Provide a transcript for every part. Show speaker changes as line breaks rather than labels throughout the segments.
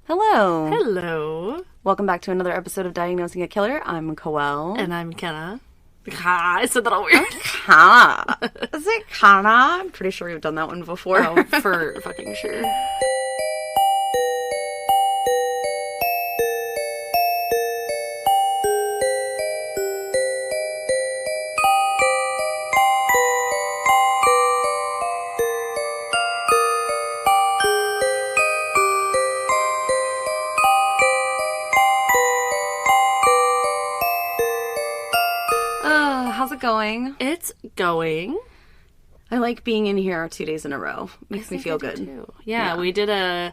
Hello.
Hello.
Welcome back to another episode of Diagnosing a Killer. I'm Koelle.
And I'm Kenna. I said that all weird.
Kana. Is it Kana? I'm pretty sure we've done that one before.
Oh, for fucking sure.
How's it going?
It's going.
I like being in here 2 days in a row. Makes me feel good.
Too. Yeah, we did a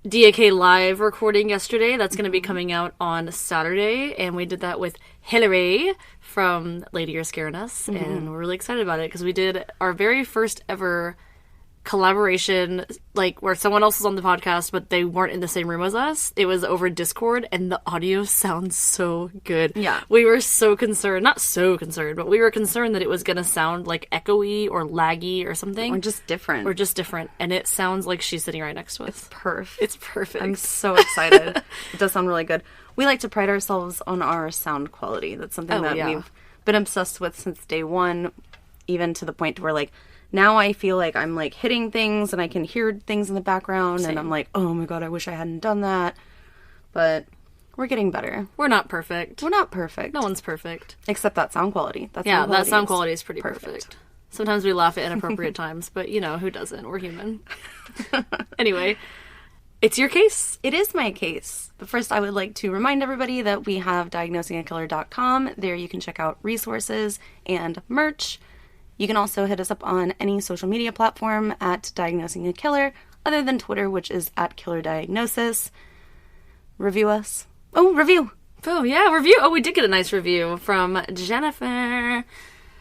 A.K.A live recording yesterday. That's going to be coming out on Saturday. And we did that with Hillary from Lady You're Scaring Us. And we're really excited about it because we did our very first ever collaboration, like where someone else was on the podcast but they weren't in the same room as us. It was over Discord and the audio sounds so good.
Yeah,
we were so concerned, not so concerned, but we were concerned that it was gonna sound like echoey or laggy or something,
or just different,
and it sounds like she's sitting right next to us.
It's perfect. I'm so excited. It does sound really good. We like to pride ourselves on our sound quality. That's something we've been obsessed with since day one, even to the point where like now I feel like I'm, like, hitting things and I can hear things in the background. Same. And I'm like, oh my god, I wish I hadn't done that. But we're getting better.
We're not perfect.
We're not perfect.
No one's perfect.
Except that sound quality.
That sound quality is pretty perfect. Sometimes we laugh at inappropriate times, but, you know, who doesn't? We're human. Anyway, it's your case.
It is my case. But first, I would like to remind everybody that we have diagnosingakiller.com. There you can check out resources and merch. You can also hit us up on any social media platform at Diagnosing a Killer, other than Twitter, which is at Killer Diagnosis. Review us. Oh, review!
Oh, yeah, review! Oh, we did get a nice review from Jennifer.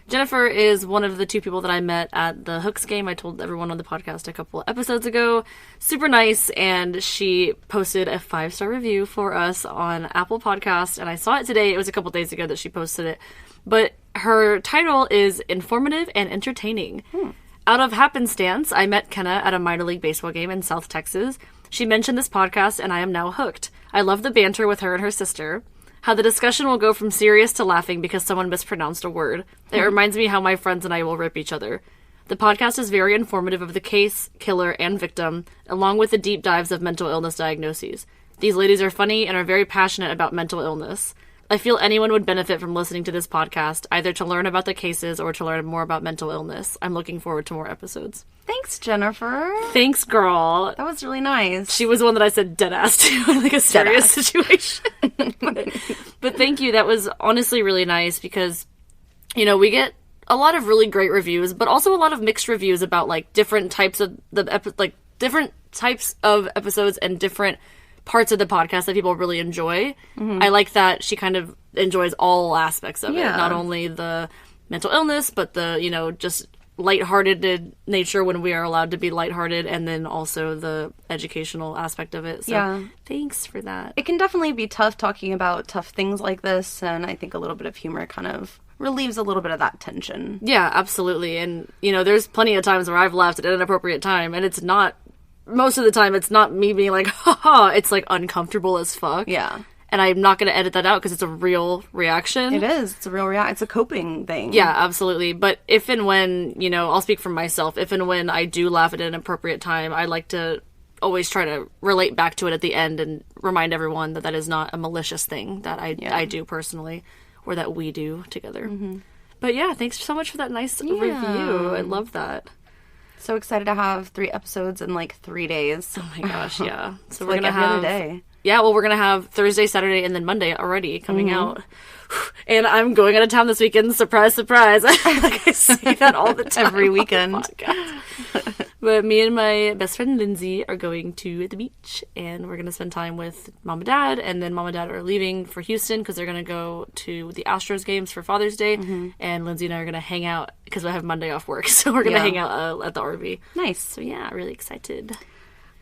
Jennifer is one of the two people that I met at the Hooks game. I told everyone on the podcast a couple episodes ago. Super nice, and she posted a 5-star review for us on Apple Podcasts, and I saw it today. It was a couple days ago that she posted it. But her title is Informative and Entertaining. Out of happenstance, I met Kenna at a minor league baseball game in South Texas. She mentioned this podcast, and I am now hooked. I love the banter with her and her sister. How the discussion will go from serious to laughing because someone mispronounced a word. It reminds me how my friends and I will rip each other. The podcast is very informative of the case, killer, and victim, along with the deep dives of mental illness diagnoses. These ladies are funny and are very passionate about mental illness. I feel anyone would benefit from listening to this podcast, either to learn about the cases or to learn more about mental illness. I'm looking forward to more episodes.
Thanks, Jennifer.
Thanks, girl.
That was really nice.
She was the one that I said dead ass to in like a serious situation. but thank you. That was honestly really nice because, you know, we get a lot of really great reviews, but also a lot of mixed reviews about like different types of different types of episodes and different parts of the podcast that people really enjoy. I like that she kind of enjoys all aspects of it. Not only the mental illness, but the, you know, just lighthearted nature when we are allowed to be lighthearted, and then also the educational aspect of it. So thanks for that.
It can definitely be tough talking about tough things like this, and I think a little bit of humor kind of relieves a little bit of that tension.
Yeah, absolutely. And, you know, there's plenty of times where I've laughed at an inappropriate time, and it's not, most of the time, it's not me being like, haha, it's like uncomfortable as fuck.
Yeah.
And I'm not going to edit that out because it's a real reaction.
It is. It's a real reaction. It's a coping thing.
Yeah, absolutely. But if and when, you know, I'll speak for myself, if and when I do laugh at an appropriate time, I like to always try to relate back to it at the end and remind everyone that that is not a malicious thing that I do personally, or that we do together. But yeah, thanks so much for that nice review. I love that.
So excited to have 3 episodes in like 3 days.
Oh my gosh, yeah. So
we're
like
gonna have every other day.
Yeah, well, we're gonna have Thursday, Saturday, and then Monday already coming out. And I'm going out of town this weekend. Surprise, surprise! Like I say that all the time,
every weekend.
But me and my best friend Lindsay are going to the beach, and we're gonna spend time with Mom and Dad. And then Mom and Dad are leaving for Houston because they're gonna go to the Astros games for Father's Day. And Lindsay and I are gonna hang out because I have Monday off work, so we're gonna hang out at the RV.
Nice.
So yeah, really excited.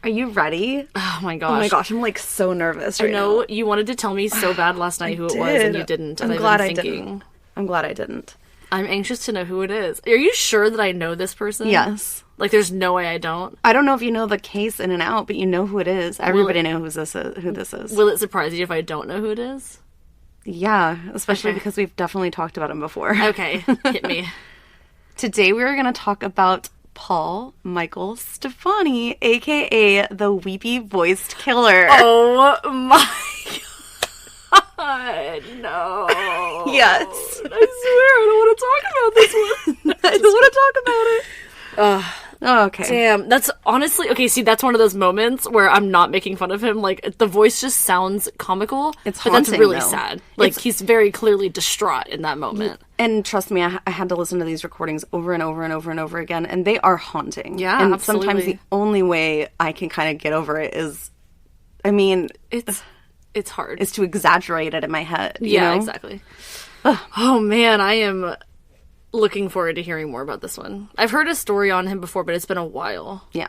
Are you ready?
Oh my gosh.
Oh my gosh, I'm like so nervous right now.
I know you wanted to tell me so bad last night who it was, and you didn't.
I'm glad I didn't. I'm glad I didn't.
I'm anxious to know who it is. Are you sure that I know this person?
Yes.
Like, there's no way I don't.
I don't know if you know the case in and out, but you know who it is. Everybody knows who this is.
Will it surprise you if I don't know who it is?
Yeah, especially because we've definitely talked about him before.
Okay, hit me.
Today we're going to talk about Paul Michael Stephani, A.K.A. the Weepy-Voiced killer.
Oh my God, no.
Yes.
I swear, I don't want to talk about this one.
I don't want to talk about it. Okay.
Damn, that's honestly, okay, see, that's one of those moments where I'm not making fun of him. Like, the voice just sounds comical.
It's
haunting, but that's really sad. Like, he's very clearly distraught in that moment.
And trust me, I had to listen to these recordings over and over and over and over again, and they are haunting.
Yeah,
and
absolutely.
Sometimes the only way I can kind of get over it is, I mean...
It's hard.
Is to exaggerate it in my head.
Yeah,
know?
Exactly. Oh, man, I am... looking forward to hearing more about this one. I've heard a story on him before, but it's been a while.
Yeah.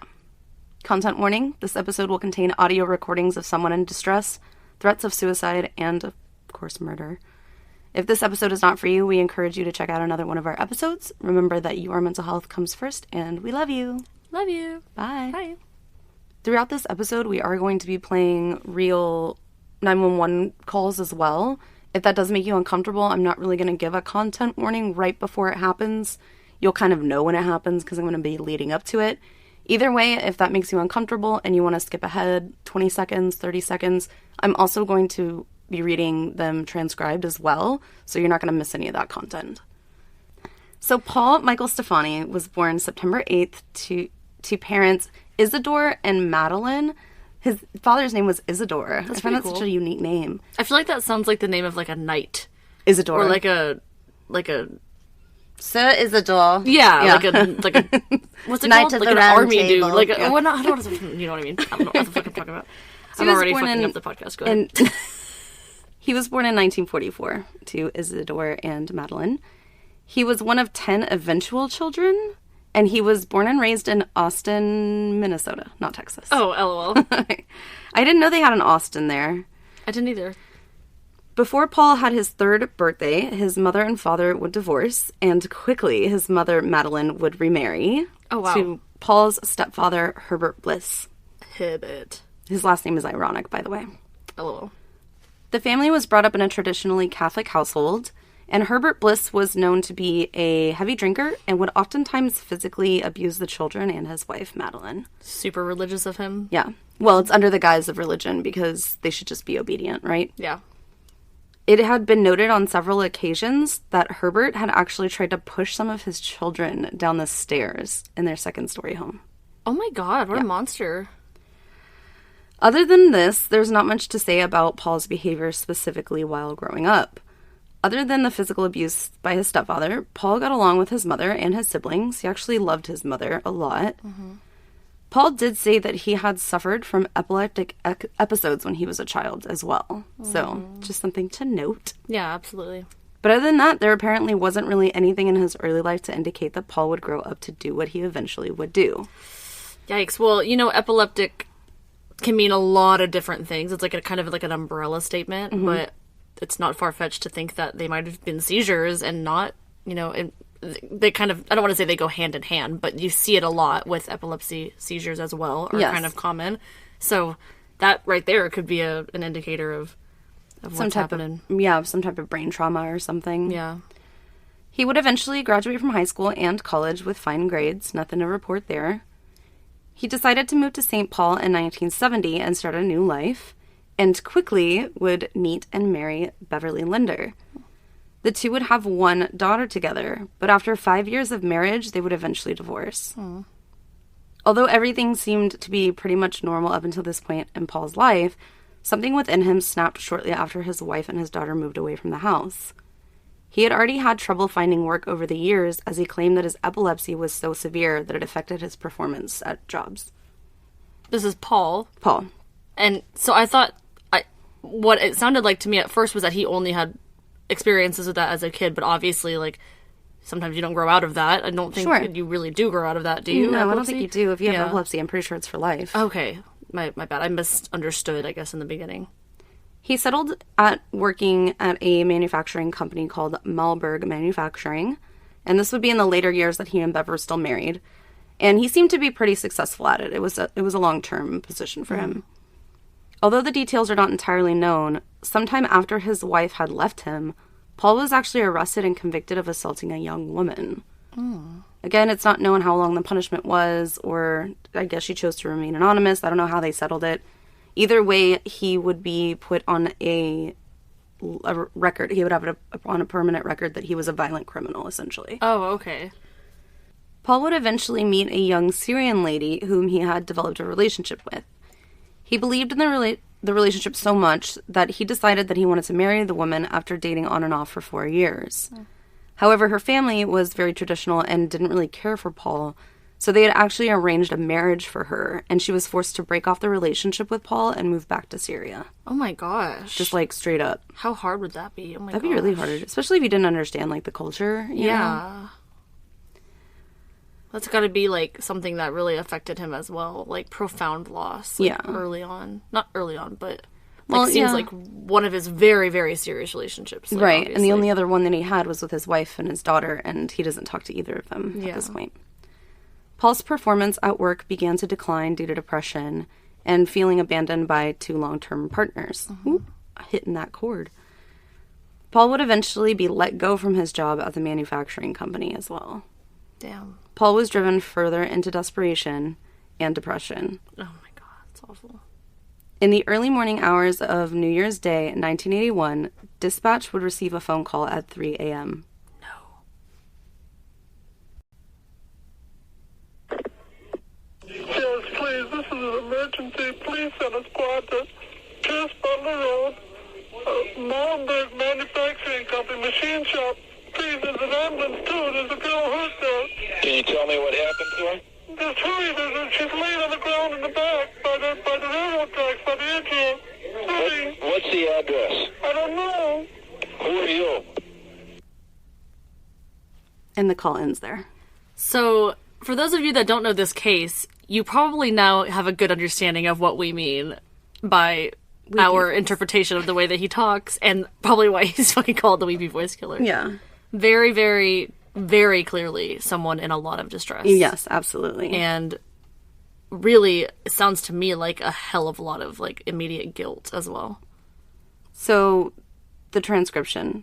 Content warning. This episode will contain audio recordings of someone in distress, threats of suicide, and, of course, murder. If this episode is not for you, we encourage you to check out another one of our episodes. Remember that your mental health comes first, and we love you.
Love you.
Bye.
Bye.
Throughout this episode, we are going to be playing real 911 calls as well. If that does make you uncomfortable, I'm not really going to give a content warning right before it happens. You'll kind of know when it happens because I'm going to be leading up to it. Either way, if that makes you uncomfortable and you want to skip ahead 20 seconds, 30 seconds, I'm also going to be reading them transcribed as well, so you're not going to miss any of that content. So Paul Michael Stephani was born September 8th to parents Isidore and Madeline. His father's name was Isidore. I find that such a unique name.
I feel like that sounds like the name of, like, a knight.
Isidore.
Or like a...
Sir Isidore.
Yeah. like a what's it
Knight
called?
of
Like
the
an army
table.
dude. Like a,
yeah.
well, not, I don't know, you know what I mean. I don't know what the fuck I'm talking about.
So
I'm already fucking up the podcast. Go ahead.
He was born in 1944 to Isidore and Madeline. He was one of 10 eventual children, and he was born and raised in Austin, Minnesota, not Texas.
Oh, LOL.
I didn't know they had an Austin there.
I didn't either.
Before Paul had his 3rd birthday, his mother and father would divorce, and quickly his mother, Madeline, would remarry to Paul's stepfather, Herbert Bliss.
Hibbit.
His last name is ironic, by the way.
LOL.
The family was brought up in a traditionally Catholic household, and Herbert Bliss was known to be a heavy drinker and would oftentimes physically abuse the children and his wife, Madeline.
Super religious of him.
Yeah. Well, it's under the guise of religion because they should just be obedient, right?
Yeah.
It had been noted on several occasions that Herbert had actually tried to push some of his children down the stairs in their 2nd-story home.
Oh my God, what a monster.
Other than this, there's not much to say about Paul's behavior specifically while growing up. Other than the physical abuse by his stepfather, Paul got along with his mother and his siblings. He actually loved his mother a lot. Mm-hmm. Paul did say that he had suffered from epileptic episodes when he was a child as well. So, just something to note.
Yeah, absolutely.
But other than that, there apparently wasn't really anything in his early life to indicate that Paul would grow up to do what he eventually would do.
Yikes. Well, you know, epileptic can mean a lot of different things. It's like a kind of like an umbrella statement, but it's not far-fetched to think that they might have been seizures and not, you know, they kind of, I don't want to say they go hand in hand, but you see it a lot with epilepsy seizures as well, are kind of common. So that right there could be an indicator of what's happening.
Some type of brain trauma or something.
Yeah.
He would eventually graduate from high school and college with fine grades, nothing to report there. He decided to move to St. Paul in 1970 and start a new life, and quickly would meet and marry Beverly Linder. The two would have one daughter together, but after 5 years of marriage, they would eventually divorce. Although everything seemed to be pretty much normal up until this point in Paul's life, something within him snapped shortly after his wife and his daughter moved away from the house. He had already had trouble finding work over the years, as he claimed that his epilepsy was so severe that it affected his performance at jobs.
This is Paul.
Paul.
And so I thought, what it sounded like to me at first was that he only had experiences with that as a kid, but obviously, like, sometimes you don't grow out of that. I don't think you really do grow out of that, do you?
No,
epilepsy?
I don't think you do. If you have epilepsy, I'm pretty sure it's for life.
Okay. My bad. I misunderstood, I guess, in the beginning.
He settled at working at a manufacturing company called Malberg Manufacturing, and this would be in the later years that he and Bev were still married. And he seemed to be pretty successful at it. It was a long-term position for him. Although the details are not entirely known, sometime after his wife had left him, Paul was actually arrested and convicted of assaulting a young woman. Again, it's not known how long the punishment was, or I guess she chose to remain anonymous. I don't know how they settled it. Either way, he would be put on a record. He would have on a permanent record that he was a violent criminal, essentially.
Oh, okay.
Paul would eventually meet a young Syrian lady whom he had developed a relationship with. He believed in the relationship so much that he decided that he wanted to marry the woman after dating on and off for 4 years. However, her family was very traditional and didn't really care for Paul, so they had actually arranged a marriage for her, and she was forced to break off the relationship with Paul and move back to Syria.
Oh my gosh.
Just, like, straight up.
How hard would that be? Oh my gosh.
That'd be really hard, especially if you didn't understand, like, the culture, you know?
That's got to be, like, something that really affected him as well. Like, profound loss. Like, early on. Not early on, but... seems like one of his very, very serious relationships. Like,
right,
obviously.
And the only other one that he had was with his wife and his daughter, and he doesn't talk to either of them at this point. Paul's performance at work began to decline due to depression and feeling abandoned by 2 long-term partners. Ooh, hitting that chord. Paul would eventually be let go from his job at the manufacturing company as well.
Damn.
Paul was driven further into desperation and depression.
Oh my god, it's awful.
In the early morning hours of New Year's Day, 1981, dispatch would receive a phone call at 3 a.m.
Yes, please, this is an emergency. Please send a squad to Pierce Butler Road, Molenbeek Manufacturing Company, machine shop. Please, there's an ambulance too. There's a girl hurt there.
Can you tell me what happened to her?
Just hurry, she's laying on the ground in the back by the railroad tracks, by the edge here. Hurry.
What's the address?
I don't know.
Who are you?
And the call ends there.
So, for those of you that don't know this case, you probably now have a good understanding of what we mean by our interpretation of the way that he talks, and probably why he's fucking called the Weepy-Voiced killer.
Yeah.
Very, very, very clearly someone in a lot of distress.
Yes, absolutely.
And really, it sounds to me like a hell of a lot of, like, immediate guilt as well.
So, the transcription,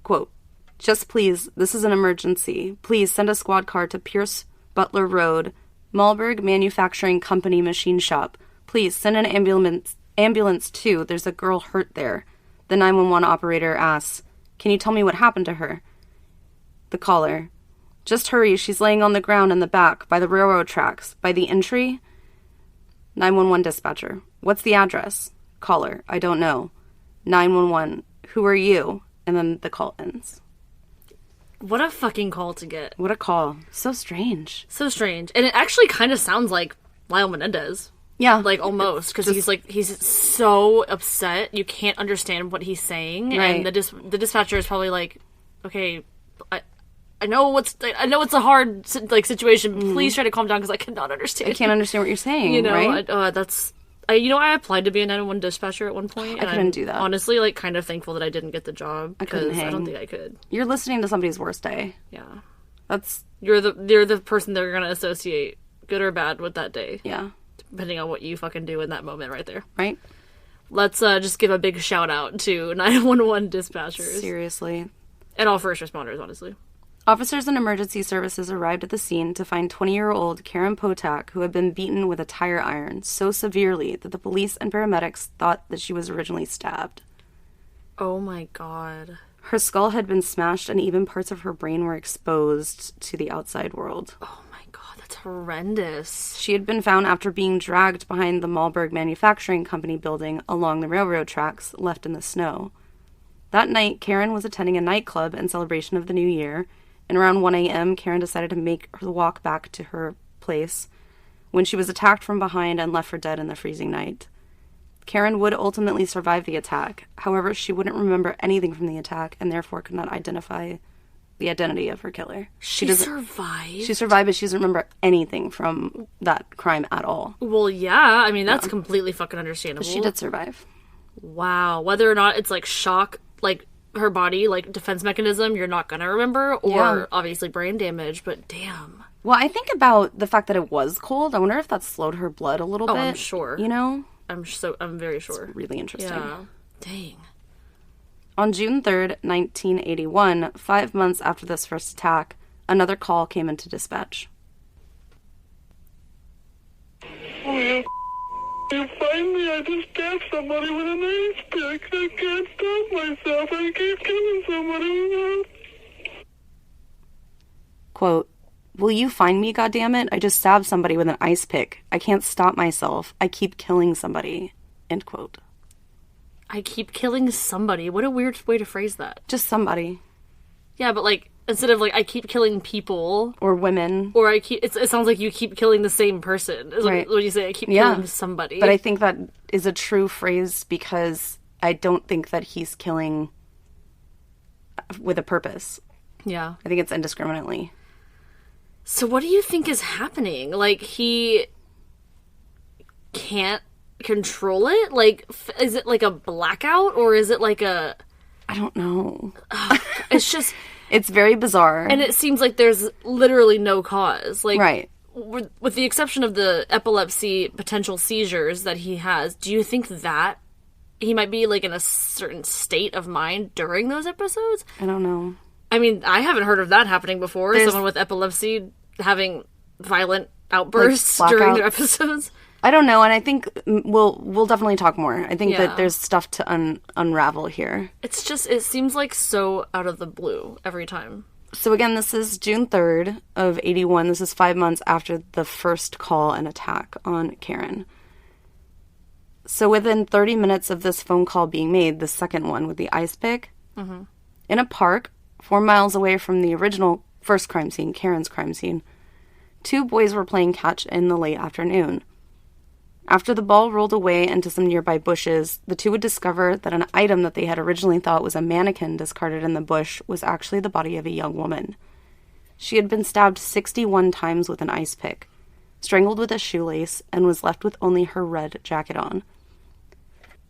quote, "Just please, this is an emergency. Please send a squad car to Pierce Butler Road, Molenbeek Manufacturing Company machine shop. Please send an ambulance too. There's a girl hurt there." The 911 operator asks, "Can you tell me what happened to her?" The caller, "Just hurry, she's laying on the ground in the back, by the railroad tracks, by the entry." 911 dispatcher, "What's the address?" Caller, "I don't know." 911, "Who are you?" And then the call ends.
What a fucking call to get.
What a call. So strange.
So strange. And it actually kind of sounds like Lyle Menendez.
Yeah.
Like, almost. Because he's so upset. You can't understand what he's saying.
Right.
And the dispatcher is probably like, okay, I know it's a hard, like, situation. Please try to calm down because I cannot understand.
I can't understand what you're saying,
you know,
right?
I applied to be a 911 dispatcher at one point.
I couldn't do that.
Honestly, like, kind of thankful that I didn't get the job.
I couldn't hang.
I don't think I could.
You're listening to somebody's worst day.
Yeah.
You're
You're the person they're going to associate, good or bad, with that day.
Yeah.
Depending on what you fucking do in that moment right there.
Right?
Let's just give a big shout out to 911 dispatchers.
Seriously.
And all first responders, honestly.
Officers and emergency services arrived at the scene to find 20-year-old Karen Potak, who had been beaten with a tire iron so severely that the police and paramedics thought that she was originally stabbed.
Oh my god.
Her skull had been smashed and even parts of her brain were exposed to the outside world.
Oh my god, that's horrendous.
She had been found after being dragged behind the Molenbeek Manufacturing Company building along the railroad tracks, left in the snow. That night, Karen was attending a nightclub in celebration of the new year, and around 1 a.m., Karen decided to make her walk back to her place when she was attacked from behind and left for dead in the freezing night. Karen would ultimately survive the attack. However, she wouldn't remember anything from the attack and therefore could not identify the identity of her killer.
She survived?
She survived, but she doesn't remember anything from that crime at all.
Well, yeah. I mean, that's completely fucking understandable.
But she did survive.
Wow. Whether or not it's, like, shock, like, her body, like, defense mechanism, you're not gonna remember, or obviously brain damage, but damn.
Well, I think about the fact that it was cold. I wonder if that slowed her blood a little bit.
I'm sure.
You know?
I'm very sure.
It's really interesting.
Yeah. Dang.
On June 3rd, 1981, 5 months after this first attack, another call came into dispatch.
Oh, you find me? I just stabbed somebody with an ice pick. I can't stop myself. I keep killing somebody.
Quote, "Will you find me, goddammit? I just stabbed somebody with an ice pick. I can't stop myself. I keep killing somebody." End quote.
I keep killing somebody. What a weird way to phrase that.
Just somebody.
Yeah, but like, instead of like, I keep killing people.
Or women.
Or it sounds like you keep killing the same person. Is
right.
What you say, I keep killing somebody.
But I think that is a true phrase because I don't think that he's killing with a purpose.
Yeah.
I think it's indiscriminately.
So what do you think is happening? Like, he can't control it? Like, is it like a blackout? Or is it like a...
I don't know.
It's just...
It's very bizarre.
And it seems like there's literally no cause. Like,
right.
With the exception of the epilepsy potential seizures that he has, do you think that he might be, like, in a certain state of mind during those episodes?
I don't know.
I mean, I haven't heard of that happening before. Someone with epilepsy having violent outbursts
like
during their episodes.
I don't know, and I think we'll definitely talk more. I think that there's stuff to unravel here.
It's just, it seems like so out of the blue every time.
So again, this is June 3rd of 81. This is 5 months after the first call and attack on Karen. So within 30 minutes of this phone call being made, the second one with the ice pick, in a park 4 miles away from the original first crime scene, Karen's crime scene, 2 boys were playing catch in the late afternoon. After the ball rolled away into some nearby bushes, the 2 would discover that an item that they had originally thought was a mannequin discarded in the bush was actually the body of a young woman. She had been stabbed 61 times with an ice pick, strangled with a shoelace, and was left with only her red jacket on.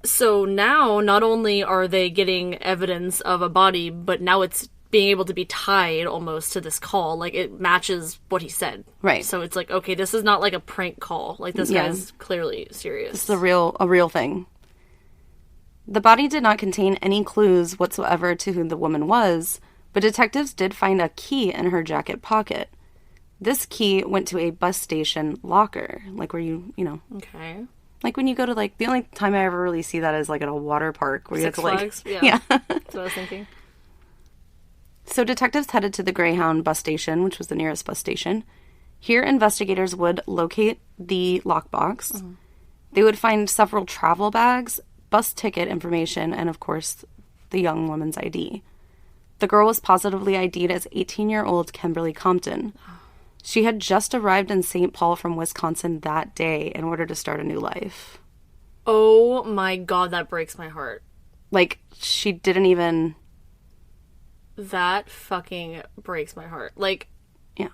So now, not only are they getting evidence of a body, but now it's being able to be tied almost to this call. Like, it matches what he said.
Right.
So it's like, okay, this is not like a prank call. Like, this guy's clearly serious.
This is a real thing. The body did not contain any clues whatsoever to who the woman was, but detectives did find a key in her jacket pocket. This key went to a bus station locker, like where you know.
Okay.
Like when you go to, like, the only time I ever really see that is, like, at a water park. Where
Six
you have to,
Flags?
like, yeah.
That's what I was thinking.
So detectives headed to the Greyhound bus station, which was the nearest bus station. Here, investigators would locate the lockbox. Mm-hmm. They would find several travel bags, bus ticket information, and, of course, the young woman's ID. The girl was positively ID'd as 18-year-old Kimberly Compton. She had just arrived in St. Paul from Wisconsin that day in order to start a new life.
Oh my god, that breaks my heart.
Like, she didn't even...
That fucking breaks my heart. Like,
yeah.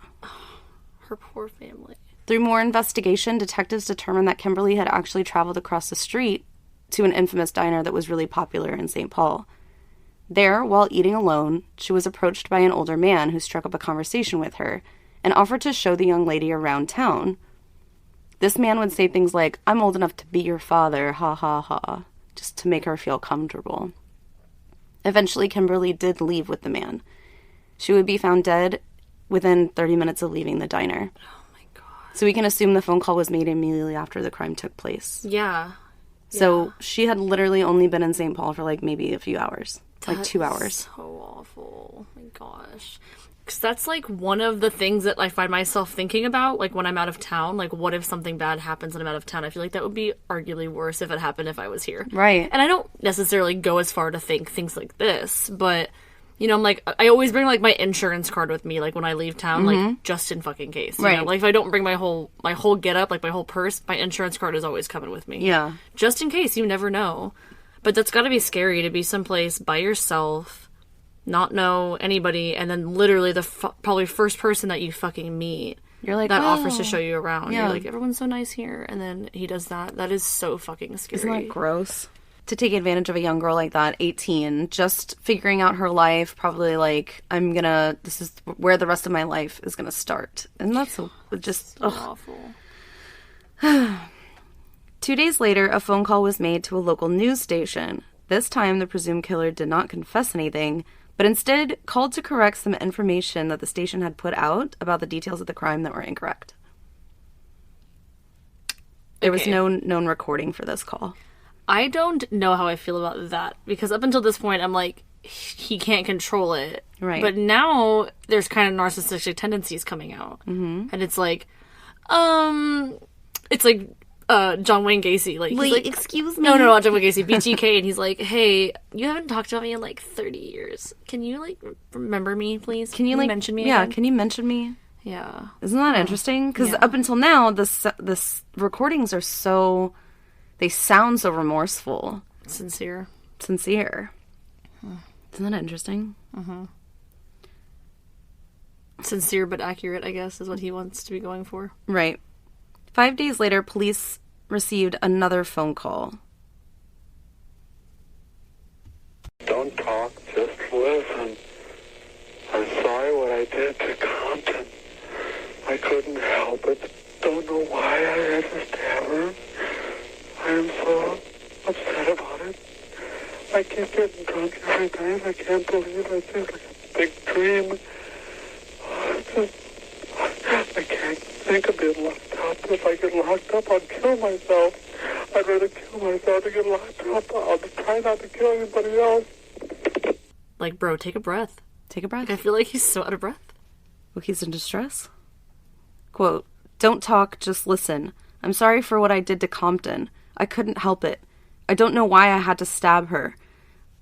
Her poor family.
Through more investigation, detectives determined that Kimberly had actually traveled across the street to an infamous diner that was really popular in St. Paul. There, while eating alone, she was approached by an older man who struck up a conversation with her and offered to show the young lady around town. This man would say things like, "I'm old enough to be your father, ha ha ha," just to make her feel comfortable. Eventually, Kimberly did leave with the man. She would be found dead within 30 minutes of leaving the diner.
Oh my god.
So we can assume the phone call was made immediately after the crime took place.
Yeah.
So she had literally only been in St. Paul for, like, maybe a few hours. Like 2 hours.
So awful. Oh my gosh. Because that's, like, one of the things that I find myself thinking about, like, when I'm out of town. Like, what if something bad happens and I'm out of town? I feel like that would be arguably worse if it happened if I was here.
Right.
And I don't necessarily go as far to think things like this, but, you know, I'm like, I always bring, like, my insurance card with me, like, when I leave town, like, just in fucking case. You know? Like, if I don't bring my whole get-up, like, my whole purse, my insurance card is always coming with me.
Yeah.
Just in case, you never know. But that's gotta be scary to be someplace by yourself, not know anybody, and then literally the probably first person that you fucking meet,
you're like,
that offers to show you around.
Yeah.
You're like, everyone's so nice here, and then he does that. That is so fucking scary.
Isn't that gross? to take advantage of a young girl like that, 18, just figuring out her life, probably like, this is where the rest of my life is gonna start. And that's just so
awful.
2 days later, a phone call was made to a local news station. This time, the presumed killer did not confess anything, but instead called to correct some information that the station had put out about the details of the crime that were incorrect. There was no known recording for this call.
I don't know how I feel about that, because up until this point, I'm like, he can't control it.
Right.
But now, there's kind of narcissistic tendencies coming out. Mm-hmm. And it's like, John Wayne Gacy. Like,
wait,
he's like,
excuse me?
No, not John Wayne Gacy. BTK. And he's like, hey, you haven't talked about me in like 30 years. Can you like remember me, please? Can you like mention me again?
Can you mention me?
Yeah.
Isn't that interesting? Because up until now, this recordings are they sound so remorseful.
Sincere.
Isn't that interesting?
Mm-hmm. Sincere but accurate, I guess, is what he wants to be going for.
Right. 5 days later, police received another phone call.
Don't talk, just listen. I'm sorry what I did to Compton. I couldn't help it. Don't know why I had to stab her. I am so upset about it. I keep getting drunk every night. I can't believe it. It's like a big dream. I can't think of being locked up. If I get locked up, I'll kill myself. I'd rather kill myself than get locked up. I'll try not to kill anybody else.
Like, bro, take a breath.
Take a breath.
I feel like he's so out of breath.
Look, he's in distress. Quote, don't talk, just listen. I'm sorry for what I did to Compton. I couldn't help it. I don't know why I had to stab her.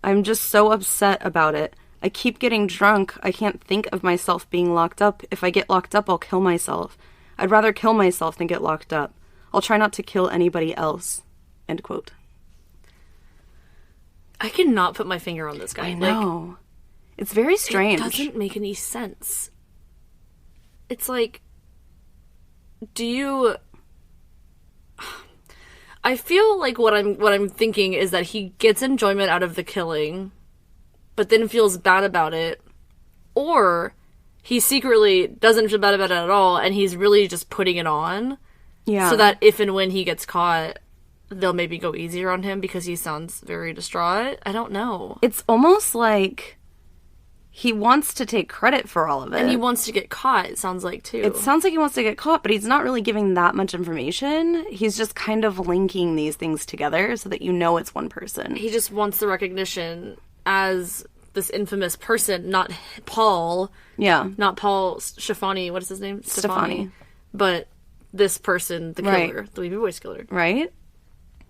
I'm just so upset about it. I keep getting drunk. I can't think of myself being locked up. If I get locked up, I'll kill myself. I'd rather kill myself than get locked up. I'll try not to kill anybody else. End quote.
I cannot put my finger on this guy.
I know. Like, it's very strange.
It doesn't make any sense. It's like, I feel like what I'm thinking is that he gets enjoyment out of the killing, but then feels bad about it, or he secretly doesn't feel bad about it at all, and he's really just putting it on, so that if and when he gets caught, they'll maybe go easier on him because he sounds very distraught. I don't know.
It's almost like he wants to take credit for all of it.
And he wants to get caught, it sounds like, too.
It sounds like he wants to get caught, but he's not really giving that much information. He's just kind of linking these things together so that you know it's one person.
He just wants the recognition as this infamous person, not Paul.
Yeah.
Not Paul Stephani. What is his name?
Stephani.
But this person, the killer. The Weepy-Voiced killer.
Right?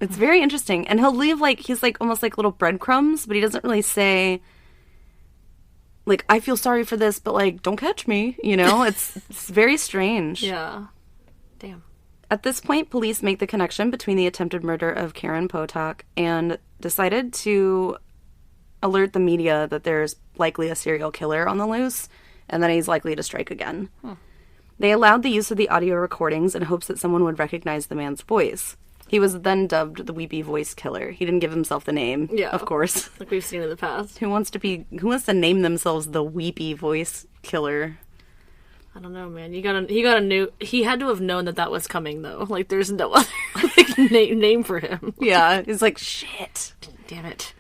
It's very interesting. And he'll leave, like, he's like almost like little breadcrumbs, but he doesn't really say, like, I feel sorry for this, but, like, don't catch me, you know? It's very strange.
Yeah. Damn.
At this point, police make the connection between the attempted murder of Karen Potok and decided to alert the media that there's likely a serial killer on the loose and that he's likely to strike again. They allowed the use of the audio recordings in hopes that someone would recognize the man's voice. He was then dubbed the Weepy-Voiced killer. He didn't give himself the name, of course.
Like we've seen in the past.
Who wants to name themselves the Weepy-Voiced killer?
I don't know, man. He had to have known that was coming, though. Like, there's no other name for him.
Yeah, he's like, shit.
Damn it.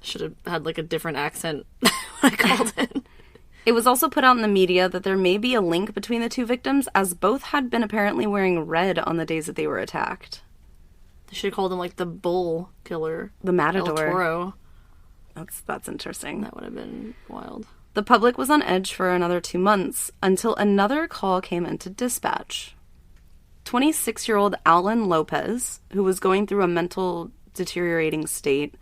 Should have had, like, a different accent when I called it.
It was also put out in the media that there may be a link between the two victims, as both had been apparently wearing red on the days that they were attacked.
They should have called him, like, the bull killer.
The Matador.
El Toro.
That's interesting.
That would have been wild.
The public was on edge for another 2 months until another call came into dispatch. 26-year-old Alan Lopez, who was going through a mental deteriorating state,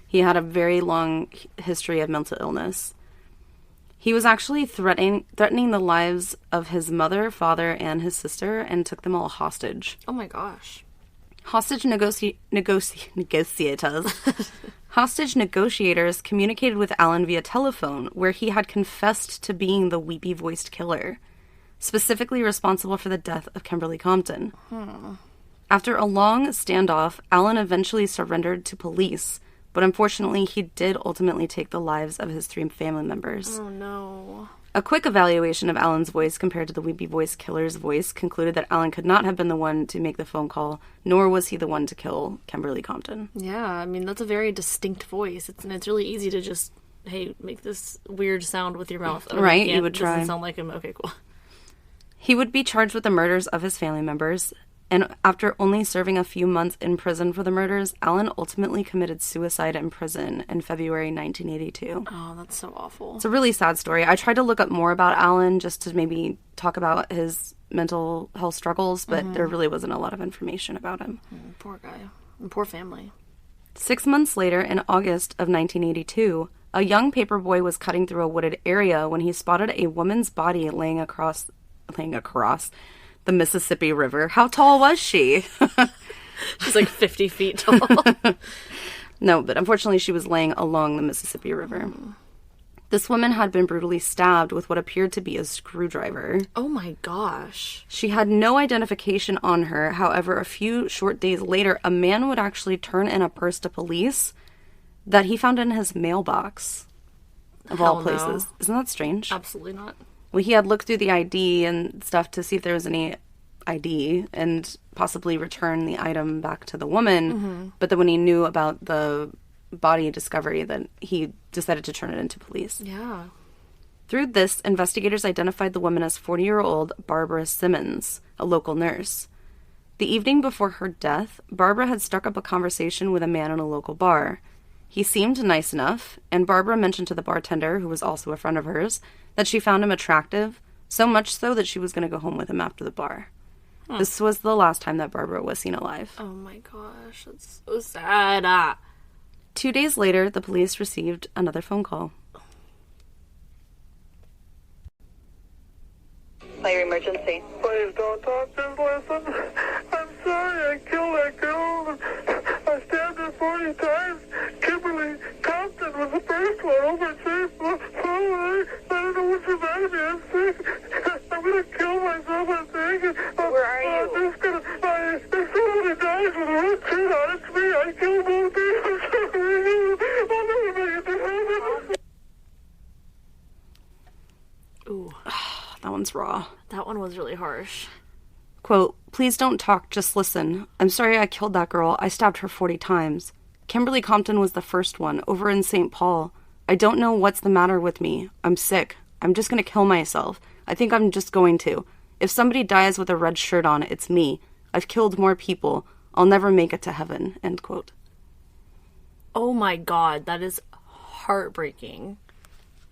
he had a very long history of mental illness. He was actually threatening the lives of his mother, father, and his sister, and took them all hostage.
Oh my gosh.
Hostage negotiators communicated with Alan via telephone, where he had confessed to being the Weepy-Voiced killer, specifically responsible for the death of Kimberly Compton. After a long standoff, Alan eventually surrendered to police, but unfortunately he did ultimately take the lives of his 3 family members.
Oh, no.
A quick evaluation of Alan's voice compared to the Weepy-Voiced killer's voice concluded that Alan could not have been the one to make the phone call, nor was he the one to kill Kimberly Compton.
Yeah, I mean, that's a very distinct voice. It's really easy to just, hey, make this weird sound with your mouth. Oh,
right, you would try.
Doesn't sound like him. Okay, cool.
He would be charged with the murders of his family members, and after only serving a few months in prison for the murders, Alan ultimately committed suicide in prison in February 1982.
Oh, that's so awful.
It's a really sad story. I tried to look up more about Alan just to maybe talk about his mental health struggles, but there really wasn't a lot of information about him.
Poor guy. And poor family.
6 months later, in August of 1982, a young paperboy was cutting through a wooded area when he spotted a woman's body laying across the Mississippi River. How tall was she?
She's like 50 feet tall.
No, but unfortunately she was laying along the Mississippi River. This woman had been brutally stabbed with what appeared to be a screwdriver.
Oh my gosh.
She had no identification on her. However, a few short days later, a man would actually turn in a purse to police that he found in his mailbox. Of all places. No. Isn't that strange?
Absolutely not.
Well, he had looked through the ID and stuff to see if there was any ID and possibly return the item back to the woman. But then when he knew about the body discovery, then he decided to turn it into police.
Yeah.
Through this, investigators identified the woman as 40-year-old Barbara Simmons, a local nurse. The evening before her death, Barbara had struck up a conversation with a man in a local bar. He seemed nice enough, and Barbara mentioned to the bartender, who was also a friend of hers, that she found him attractive, so much so that she was going to go home with him after the bar. This was the last time that Barbara was seen alive.
Oh my gosh, that's so sad.
2 days later, the police received another phone call.
Fire emergency.
Please don't talk, just listen. I'm sorry I killed that girl. I stabbed her 40 times. Kimberly Compton was the first one. Over safe. I don't know what's the matter with me. I'm sick. I'm going to kill myself, I think.
Where are you?
I'm just going to... If somebody dies with a red shirt on, it's me. I killed both of you. I'm sorry. I'll never make it to heaven.
Ooh.
That one's raw.
That one was really harsh.
Quote, "Please don't talk, just listen. I'm sorry I killed that girl. I stabbed her 40 times. Kimberly Compton was the first one, over in St. Paul. I don't know what's the matter with me. I'm sick. I'm just going to kill myself. I think I'm just going to. If somebody dies with a red shirt on, it's me. I've killed more people. I'll never make it to heaven." End quote.
Oh my god, that is heartbreaking.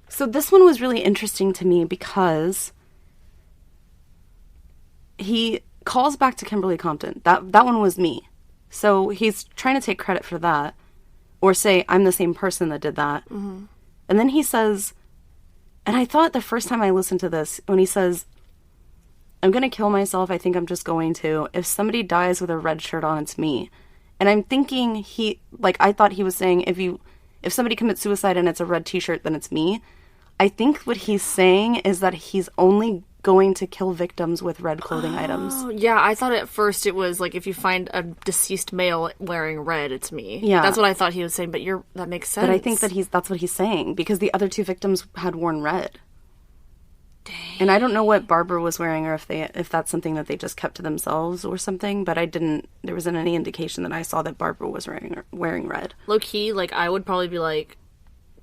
So this one was really interesting to me because he calls back to Kimberly Compton. That one was me. So he's trying to take credit for that. Or say, I'm the same person that did that. And then he says, and I thought the first time I listened to this, when he says, I'm going to kill myself, I think I'm just going to. If somebody dies with a red shirt on, it's me. And I'm thinking I thought he was saying, if somebody commits suicide and it's a red t-shirt, then it's me. I think what he's saying is that he's only going to kill victims with red clothing items.
Yeah, I thought at first it was like, if you find a deceased male wearing red, it's me.
Yeah.
That's what I thought he was saying, but that makes sense.
But I think that that's what he's saying, because the other 2 victims had worn red.
Dang.
And I don't know what Barbara was wearing, or if that's something that they just kept to themselves or something, but there wasn't any indication that I saw that Barbara was wearing red.
Low key, I would probably be like,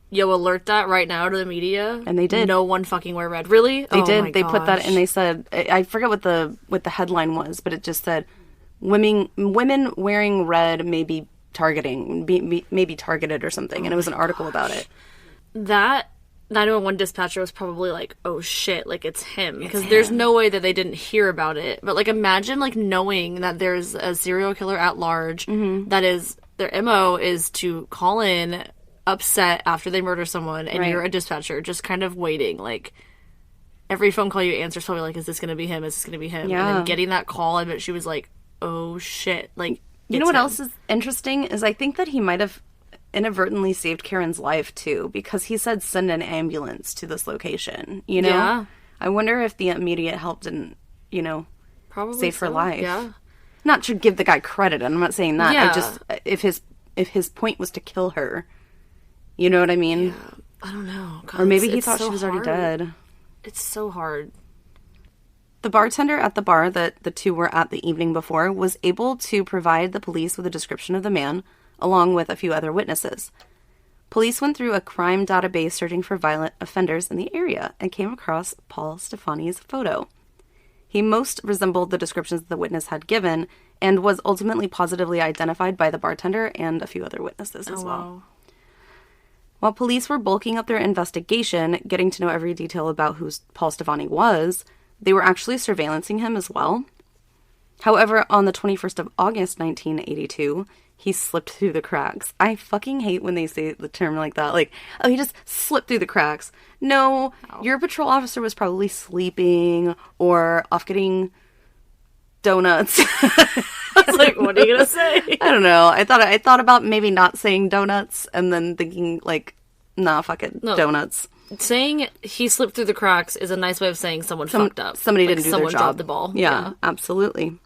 yo, alert that right now to the media.
And they did.
No one fucking wear red. Really?
They did. They put that, and they said, I forget what the headline was, but it just said, women wearing red may be targeted or something. And it was an article about it.
That 911 dispatcher was probably like, oh shit, it's him. Because there's no way that they didn't hear about it. But imagine knowing that there's a serial killer at large that is, their MO is to call in upset after they murder someone, and you're a dispatcher just kind of waiting. Every phone call you answer is probably is this gonna be him, is this gonna be him?
Yeah.
And then getting that call, I bet she was like, oh shit.
You know what else is interesting is I think that he might have inadvertently saved Karen's life too, because he said send an ambulance to this location,
Yeah.
I wonder if the immediate help didn't,
probably
save her life.
Yeah.
not to give the guy credit, and I'm not saying that.
Yeah.
I just, if his point was to kill her, you know what I mean?
Yeah. I don't know. God,
or maybe he thought
so
she was
hard.
already dead.
It's so hard.
The bartender at the bar that the two were at the evening before was able to provide the police with a description of the man, along with a few other witnesses. Police went through a crime database searching for violent offenders in the area and came across Paul Stephani's photo. He most resembled the descriptions the witness had given and was ultimately positively identified by the bartender and a few other witnesses as well.
Wow.
While police were bulking up their investigation, getting to know every detail about who Paul Stephani was, they were actually surveillancing him as well. However, on the 21st of August, 1982, he slipped through the cracks. I fucking hate when they say the term like that. Like, oh, he just slipped through the cracks. No, your patrol officer was probably sleeping or off getting donuts.
I was like, what are you going to say?
I don't know. I thought about maybe not saying donuts and then thinking, like, nah, fuck it,
No.
donuts.
Saying he slipped through the cracks is a nice way of saying someone fucked up.
Somebody
Like,
didn't do
someone
their job.
dropped the ball.
Yeah, absolutely.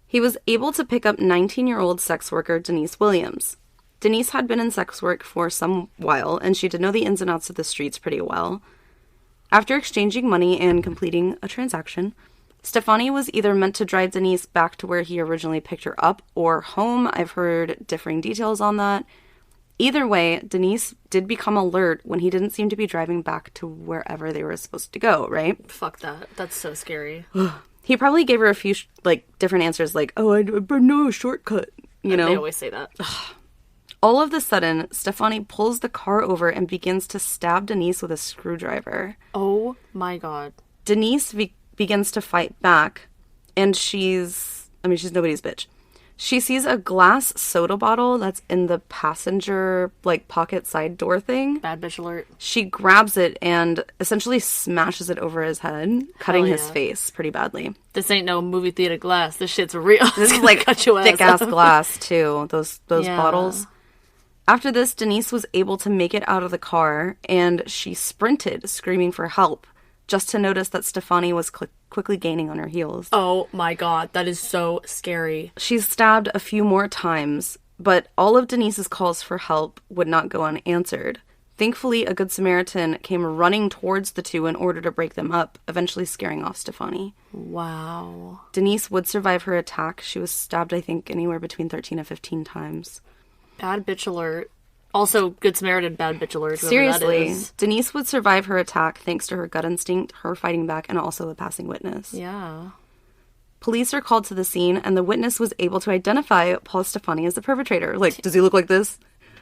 He was able to pick up 19-year-old sex worker Denise Williams. Denise had been in sex work for some while, and she did know the ins and outs of the streets pretty well. After exchanging money and completing a transaction, Stephani was either meant to drive Denise back to where he originally picked her up or home. I've heard differing details on that. Either way, Denise did become alert when he didn't seem to be driving back to wherever they were supposed to go, right?
Fuck that. That's so scary.
He probably gave her a few, different answers, like, oh, I know a shortcut, you know?
They always say that.
All of a sudden, Stephani pulls the car over and begins to stab Denise with a screwdriver.
Oh, my God.
Denise begins to fight back, and she's nobody's bitch. She sees a glass soda bottle that's in the passenger, pocket side door thing.
Bad bitch alert.
She grabs it and essentially smashes it over his head, cutting his face pretty badly.
This ain't no movie theater glass. This shit's real.
This is thick-ass glass, too, those bottles. After this, Denise was able to make it out of the car, and she sprinted, screaming for help, just to notice that Stephani was quickly gaining on her heels.
Oh my God, that is so scary.
She's stabbed a few more times, but all of Denise's calls for help would not go unanswered. Thankfully, a good Samaritan came running towards the two in order to break them up, eventually scaring off Stephani.
Wow.
Denise would survive her attack. She was stabbed, I think, anywhere between 13 and 15 times.
Bad bitch alert. Also, Good Samaritan, bad bitch alert.
Seriously, Denise would survive her attack thanks to her gut instinct, her fighting back, and also a passing witness.
Yeah.
Police are called to the scene, and the witness was able to identify Paul Stephani as the perpetrator. Like, does he look like this?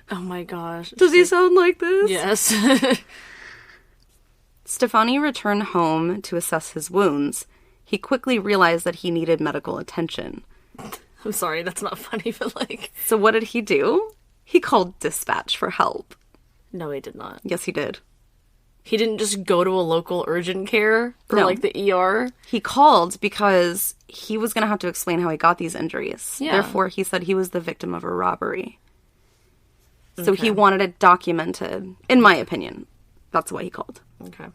Oh my gosh.
Does he sound like this?
Yes.
Stephani returned home to assess his wounds. He quickly realized that he needed medical attention.
I'm sorry, that's not funny, but
So what did he do? He called dispatch for help.
No, he did not.
Yes, he did.
He didn't just go to a local urgent care or
No.
the ER?
He called because he was going to have to explain how he got these injuries.
Yeah.
Therefore, he said he was the victim of a robbery. So he wanted it documented, in my opinion. That's why he called.
Okay.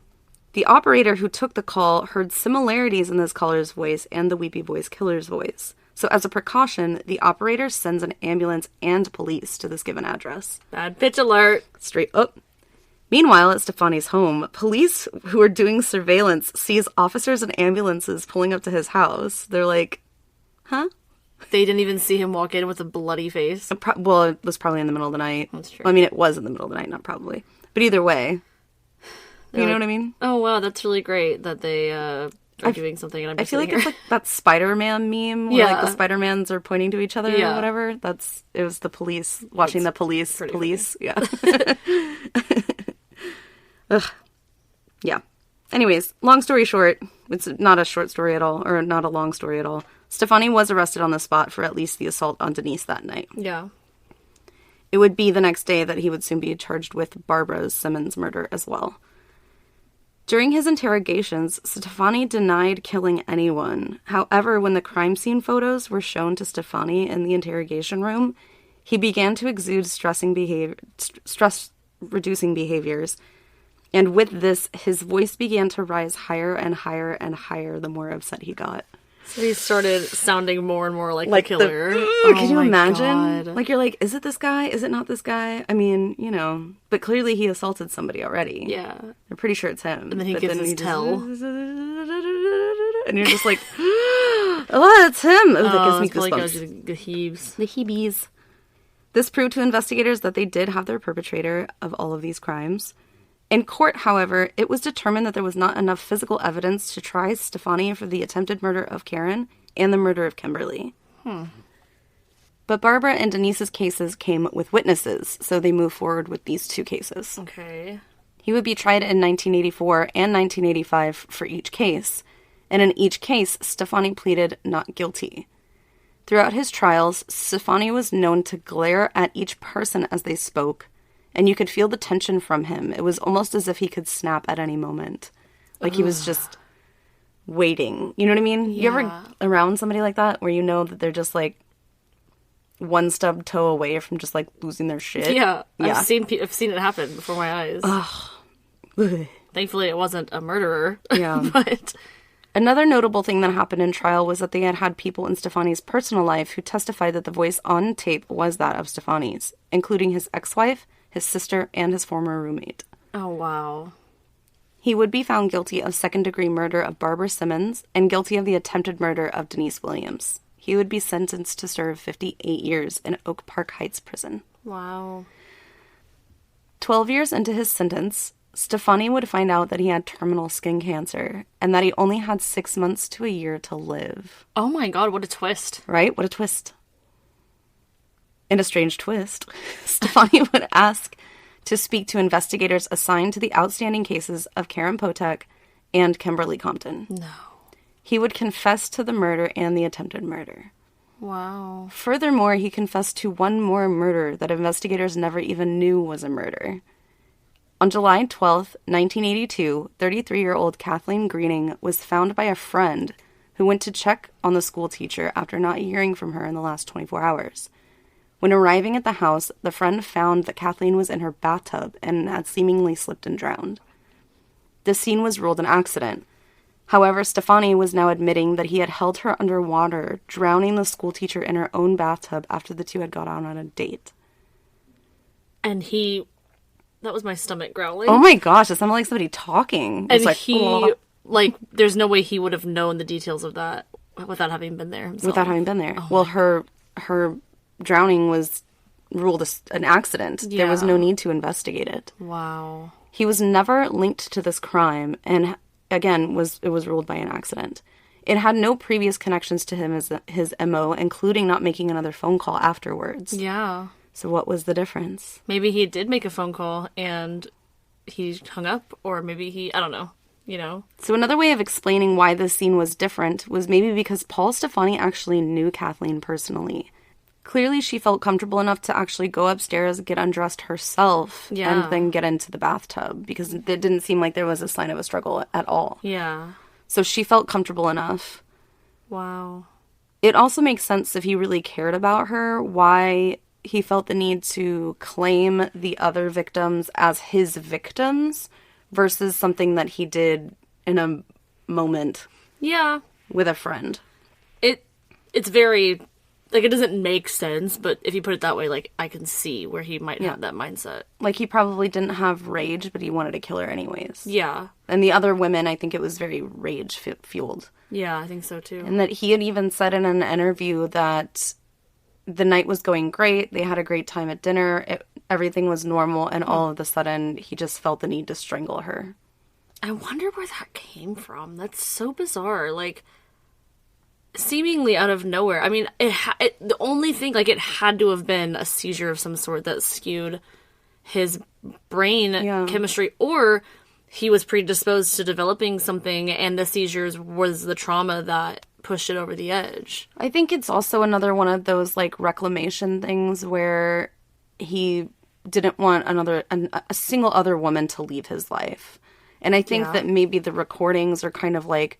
The operator who took the call heard similarities in this caller's voice and the Weepy-Voiced killer's voice. So as a precaution, the operator sends an ambulance and police to this given address.
Bad bitch alert.
Straight up. Meanwhile, at Stephani's home, police who are doing surveillance sees officers and ambulances pulling up to his house. They're like, huh?
They didn't even see him walk in with a bloody face.
Well, it was probably in the middle of the night.
That's true.
Well, I mean, it was in the middle of the night, not probably. But either way. You know what I mean?
Oh, wow, that's really great that they are doing something. And I'm
I
just
feel like
sitting
it's
here.
like that Spider-Man meme where
Yeah.
the Spider-Mans are pointing to each other or whatever. It was the police watching the police. Yeah. Ugh. Yeah. Anyways, long story short, it's not a short story at all, or not a long story at all. Stephani was arrested on the spot for at least the assault on Denise that night.
Yeah.
It would be the next day that he would soon be charged with Barbara Simmons' murder as well. During his interrogations, Stephani denied killing anyone. However, when the crime scene photos were shown to Stephani in the interrogation room, he began to exude stress-reducing behaviors. And with this, his voice began to rise higher and higher and higher the more upset he got.
So he started sounding more and more like the killer.
Can you imagine? God. Like, you're like, is it this guy? Is it not this guy? I mean, you know, but clearly he assaulted somebody already.
Yeah.
I'm pretty sure it's him.
And then he gives his tell.
And you're just like, oh, it's him. Oh, that gives me goosebumps.
The heaves.
The heebies. This proved to investigators that they did have their perpetrator of all of these crimes. In court, however, it was determined that there was not enough physical evidence to try Stephani for the attempted murder of Karen and the murder of Kimberly. But Barbara and Denise's cases came with witnesses, so they moved forward with these two cases.
Okay.
He would be tried in 1984 and 1985 for each case, and in each case, Stephani pleaded not guilty. Throughout his trials, Stephani was known to glare at each person as they spoke, and you could feel the tension from him. It was almost as if he could snap at any moment. Like he was just waiting. You know what I mean?
Yeah.
You ever around somebody like that where you know that they're just like one stub toe away from just like losing their shit?
Yeah. I've seen it happen before my eyes. Thankfully, it wasn't a murderer.
Yeah.
But
another notable thing that happened in trial was that they had people in Stephani's personal life who testified that the voice on tape was that of Stephani's, including his ex-wife, his sister, and his former roommate.
Oh, wow.
He would be found guilty of second-degree murder of Barbara Simmons and guilty of the attempted murder of Denise Williams. He would be sentenced to serve 58 years in Oak Park Heights Prison.
Wow.
12 years into his sentence, Stephani would find out that he had terminal skin cancer and that he only had 6 months to a year to live.
Oh my God, what a twist.
Right? What a twist. In a strange twist, Stephani would ask to speak to investigators assigned to the outstanding cases of Karen Potek and Kimberly Compton.
No.
He would confess to the murder and the attempted murder.
Wow.
Furthermore, he confessed to one more murder that investigators never even knew was a murder. On July 12th, 1982, 33-year-old Kathleen Greening was found by a friend who went to check on the school teacher after not hearing from her in the last 24 hours. When arriving at the house, the friend found that Kathleen was in her bathtub and had seemingly slipped and drowned. The scene was ruled an accident. However, Stephani was now admitting that he had held her underwater, drowning the schoolteacher in her own bathtub after the two had gone out on a date.
And that was my stomach growling.
Oh my gosh, it sounded like somebody talking.
And there's no way he would have known the details of that without having been there himself.
Without having been there. Oh well, her drowning was ruled an accident. Yeah. There was no need to investigate it.
Wow.
He was never linked to this crime, and again, it was ruled by an accident. It had no previous connections to him as his MO, including not making another phone call afterwards.
Yeah.
So what was the difference?
Maybe he did make a phone call and he hung up, or maybe I don't know, you know?
So another way of explaining why this scene was different was maybe because Paul Stephani actually knew Kathleen personally. Clearly, she felt comfortable enough to actually go upstairs, get undressed herself, and then get into the bathtub, because it didn't seem like there was a sign of a struggle at all.
Yeah.
So she felt comfortable enough.
Wow.
It also makes sense if he really cared about her, why he felt the need to claim the other victims as his victims versus something that he did in a moment.
Yeah.
With a friend.
It's very... Like, it doesn't make sense, but if you put it that way, like, I can see where he might have that mindset.
Like, he probably didn't have rage, but he wanted to kill her anyways.
Yeah.
And the other women, I think it was very rage-fueled.
Yeah, I think so, too.
And that he had even said in an interview that the night was going great, they had a great time at dinner, everything was normal, and all of a sudden, he just felt the need to strangle her.
I wonder where that came from. That's so bizarre. Like... Seemingly out of nowhere. I mean, the only thing, like, it had to have been a seizure of some sort that skewed his brain chemistry, or he was predisposed to developing something, and the seizures was the trauma that pushed it over the edge.
I think it's also another one of those, like, reclamation things where he didn't want a single other woman to leave his life. And I think that maybe the recordings are kind of like,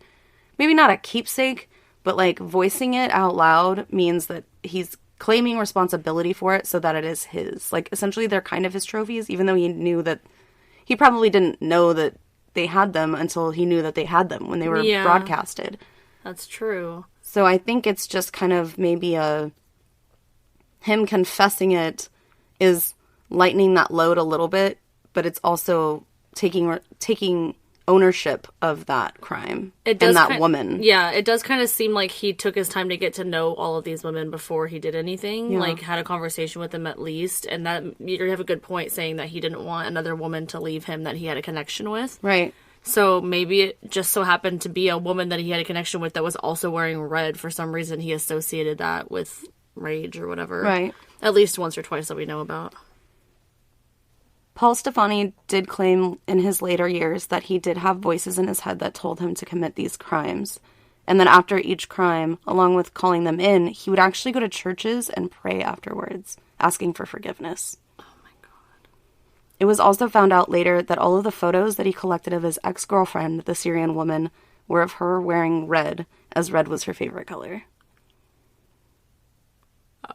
maybe not a keepsake, but, like, voicing it out loud means that he's claiming responsibility for it so that it is his. Like, essentially, they're kind of his trophies, even though he knew that... He probably didn't know that they had them until he knew that they had them when they were broadcasted.
That's true.
So I think it's just kind of maybe him confessing it is lightening that load a little bit, but it's also taking ownership of that crime and that woman.
Yeah, it does kind of seem like he took his time to get to know all of these women before he did anything. Yeah. Like, had a conversation with them at least. And that you have a good point saying that he didn't want another woman to leave him that he had a connection with.
Right.
So maybe it just so happened to be a woman that he had a connection with that was also wearing red. For some reason, he associated that with rage or whatever.
Right.
At least once or twice that we know about.
Paul Stephani did claim in his later years that he did have voices in his head that told him to commit these crimes. And then after each crime, along with calling them in, he would actually go to churches and pray afterwards, asking for forgiveness.
Oh my God.
It was also found out later that all of the photos that he collected of his ex-girlfriend, the Syrian woman, were of her wearing red, as red was her favorite color.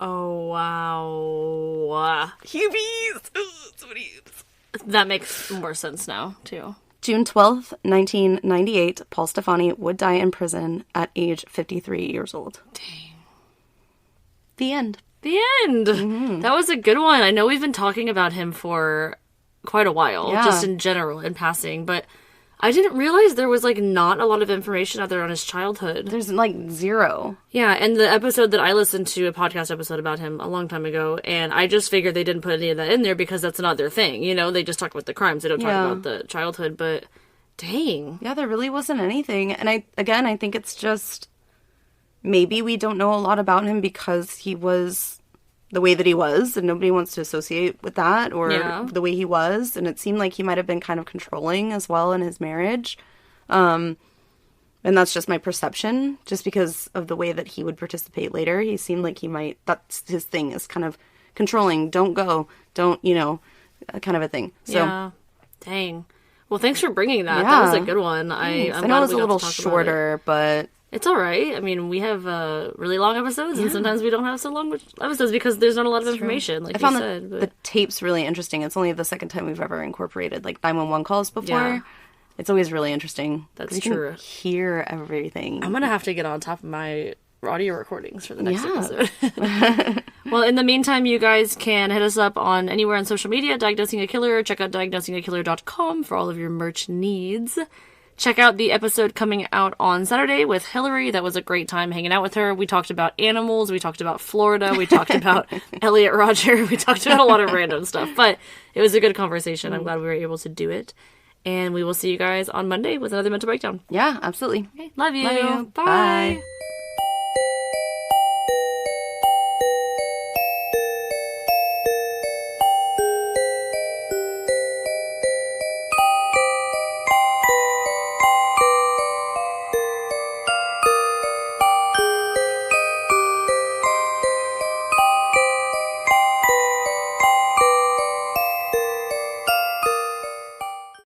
Oh, wow.
Hubies!
That makes more sense now, too.
June 12th, 1998, Paul Stephani would die in prison at age 53 years old.
Dang.
The end.
The end! Mm-hmm. That was a good one. I know we've been talking about him for quite a while, just in general, in passing, but I didn't realize there was, like, not a lot of information out there on his childhood.
There's, like, zero.
Yeah, and the episode that I listened to, a podcast episode about him a long time ago, and I just figured they didn't put any of that in there because that's not their thing, you know? They just talk about the crimes. They don't talk about the childhood, but dang.
Yeah, there really wasn't anything. And I think it's just maybe we don't know a lot about him because he was the way that he was, and nobody wants to associate with that, or the way he was, and it seemed like he might have been kind of controlling as well in his marriage, and that's just my perception, just because of the way that he would participate later. He seemed like he might, that's his thing, is kind of controlling, don't go, don't, kind of a thing. So,
yeah, dang. Well, thanks for bringing that. That was a good one.
I know it was a little shorter, but
it's all right. I mean, we have really long episodes, and sometimes we don't have so long episodes because there's not a lot of information, like you said.
The tape's really interesting. It's only the second time we've ever incorporated, like, 911 calls before. Yeah. It's always really interesting.
That's true.
You can hear everything.
I'm going to have to get on top of my audio recordings for the next episode. Well, in the meantime, you guys can hit us up on anywhere on social media, Diagnosing a Killer. Check out diagnosingakiller.com for all of your merch needs. Check out the episode coming out on Saturday with Hillary. That was a great time hanging out with her. We talked about animals. We talked about Florida. We talked about Elliot Rodger. We talked about a lot of random stuff. But it was a good conversation. I'm glad we were able to do it. And we will see you guys on Monday with another Mental Breakdown.
Yeah, absolutely.
Okay, love you.
Love you.
Bye.
Bye.